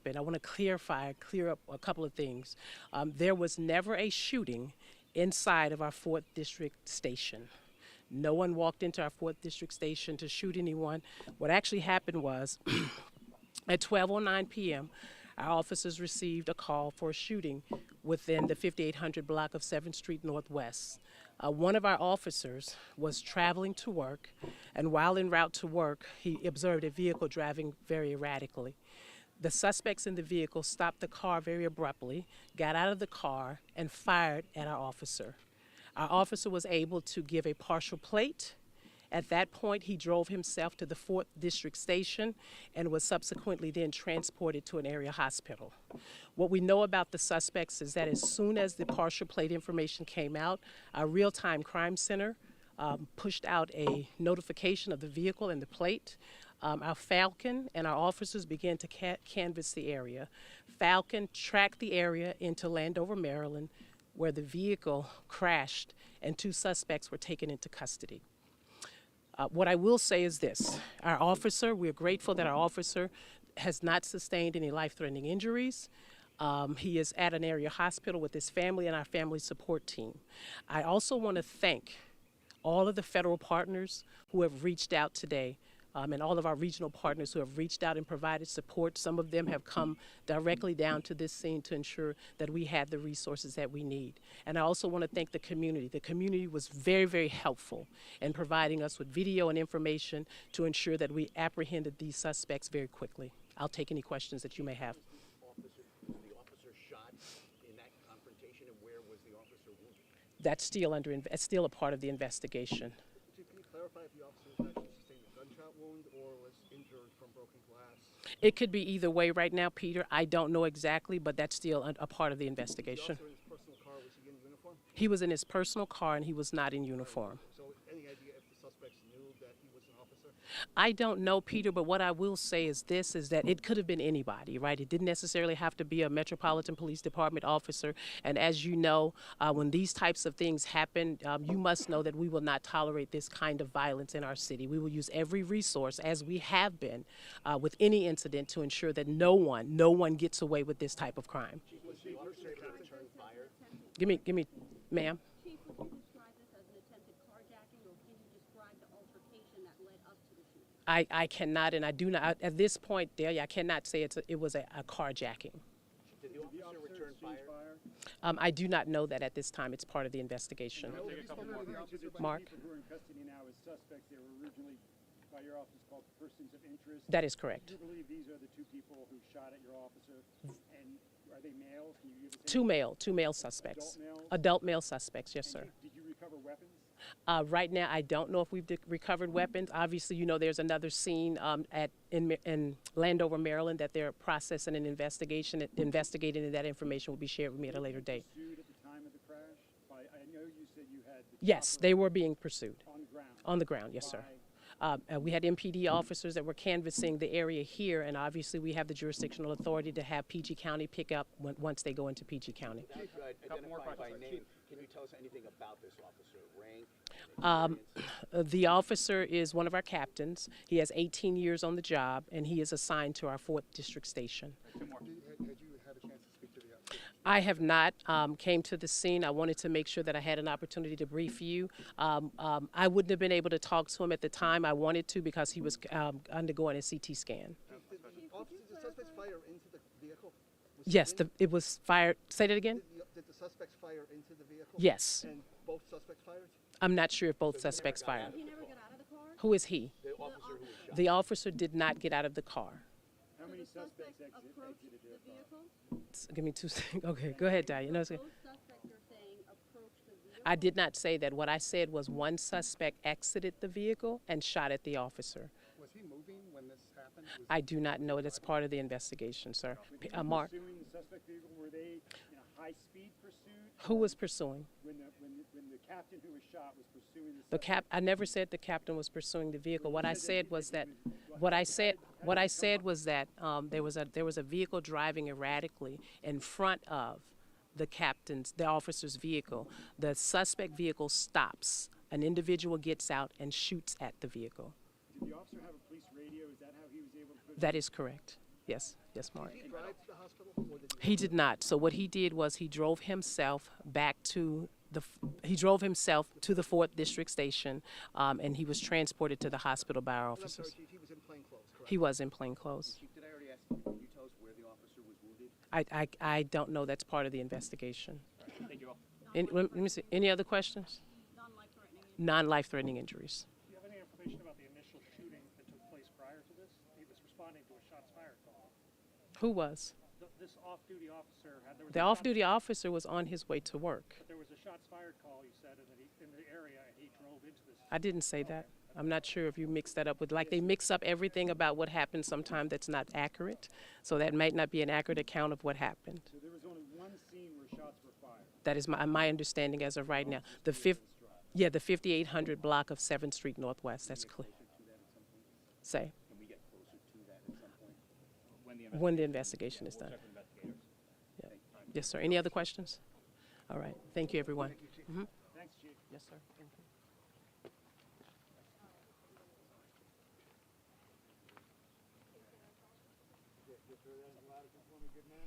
happened, I want to clear up a couple of things. There was never a shooting inside of our 4th District station. No one walked into our 4th District station to shoot anyone. What actually happened was at 12:09 p.m., our officers received a call for a shooting within the 5800 block of 7th Street Northwest. One of our officers was traveling to work, and while en route to work, he observed a vehicle driving very erratically. The suspects in the vehicle stopped the car very abruptly, got out of the car, and fired at our officer. Our officer was able to give a partial plate. At that point, he drove himself to the 4th District station and was subsequently then transported to an area hospital. What we know about the suspects is that as soon as the partial plate information came out, our real-time crime center pushed out a notification of the vehicle and the plate. Our Falcon and our officers began to canvass the area. Falcon tracked the area into Landover, Maryland, where the vehicle crashed and 2 suspects were taken into custody. What I will say is this. Our officer, we're grateful that our officer has not sustained any life-threatening injuries. He is at an area hospital with his family and our family support team. I also want to thank all of the federal partners who have reached out today, and all of our regional partners who have reached out and provided support. Some of them have come directly down to this scene to ensure that we had the resources that we need. And I also want to thank the community. The community was very, very helpful in providing us with video and information to ensure that we apprehended these suspects very quickly. I'll take any questions that you may have. Was the officer shot in that confrontation, and where was the officer wounded? That's still a part of the investigation. Can you clarify if the officer was actually sustained a gunshot wound or was injured from broken glass? It could be either way right now, Peter. I don't know exactly, but that's still a part of the investigation. Was he also in his personal car? Was he in uniform? He was in his personal car and he was not in uniform. So any idea if the suspects knew that he was an officer? I don't know, Peter, but what I will say is this, is that it could have been anybody, right? It didn't necessarily have to be a Metropolitan Police Department officer. And as you know, when these types of things happen, you must know that we will not tolerate this kind of violence in our city. We will use every resource, as we have been, with any incident to ensure that no one gets away with this type of crime. Was the officer able to return fire? Give me, ma'am. Chief, would you describe this as an attempted carjacking, or can you describe the altercation that led up to the shooting? I cannot, and I do not, at this point, Delia, I cannot say it was a carjacking. Did the officer return fire? I do not know that at this time. It's part of the investigation. Mark? People who are in custody now as suspects, they were originally by your office called persons of interest. That is correct. Do you believe these are the 2 people who shot at your officer? And are they males? Can you give us Two male suspects. Adult males? Adult male suspects, yes, sir. Did you recover weapons? Right now, I don't know if we've recovered weapons. Obviously, you know, there's another scene in Landover, Maryland, that they're processing an investigation, investigating, and that information will be shared with me at a later date. Pursued at the time of the crash? I know you said you had the Yes, they were being pursued. on the ground. On the ground, yes, sir. We had MPD officers that were canvassing the area here, and obviously we have the jurisdictional authority to have PG County pick up once they go into PG County. Identified by name. Can you tell us anything about this officer? Rank? The officer is one of our captains. He has 18 years on the job, and he is assigned to our 4th District station. Had you had a chance to speak to the officer? I have not came to the scene. I wanted to make sure that I had an opportunity to brief you. I wouldn't have been able to talk to him at the time I wanted to because he was undergoing a CT scan. Did the suspects fire into the vehicle? Yes, it was fired. Say that again? Did the suspects fire into the vehicle? Yes. And both suspects fired? I'm not sure if both suspects fired. He never got out of the car? Who is he? The officer who was shot. The officer did not get out of the car. How many The suspects suspect approached exited the their car? Give me 2 seconds. Okay, go ahead, Dahlia. No, it's okay. Both suspects are saying approached the vehicle? I did not say that. What I said was one suspect exited the vehicle and shot at the officer. Was he moving when this happened? I do not know. That's part of the investigation, sir. Mark, Pursuing the suspect vehicle, were they in a high-speed pursuit? who was pursuing? When the captain who was shot was pursuing the suspect? I never said the captain was pursuing the vehicle. What I said was that there was a vehicle driving erratically in front of the officer's vehicle. The suspect vehicle stops. An individual gets out and shoots at the vehicle. Did the officer have a police radio? Is that how he was able to put That is correct. Yes. Yes, Mark. Did he drive to the hospital, or did He did not. So what he did was he drove himself back to he drove himself to the 4th District Station, and he was transported to the hospital by our I'm sorry, officers. Chief, he was in plain clothes, correct? He was in plain clothes. Chief, did I already ask you, can you tell us where the officer was wounded? I don't know. That's part of the investigation. Thank you all. Let me see. Any other questions? Non-life-threatening. Non-life-threatening injuries. Do you have any information about the initial shooting that took place prior to this? He was responding to a shots fired call. Who was? This off-duty officer had there was The a off-duty officer was on his way to work. But there was a shots fired call, you said, in the area, and he drove into this. I didn't say that. I'm not sure if you mixed that up with, like, they mix up everything about what happened sometime that's not accurate. So that might not be an accurate account of what happened. So there was only one scene where shots were fired. That is my understanding as of right now. The 5800 block of 7th Street Northwest. That's clear. Say. Can we get closer to that at some point? When the investigation is done. Check with investigators. Yeah. Yes, sir. Any other questions? All right. Thank you, everyone. Thanks, Chief. Yes, sir. Thank you. Good man.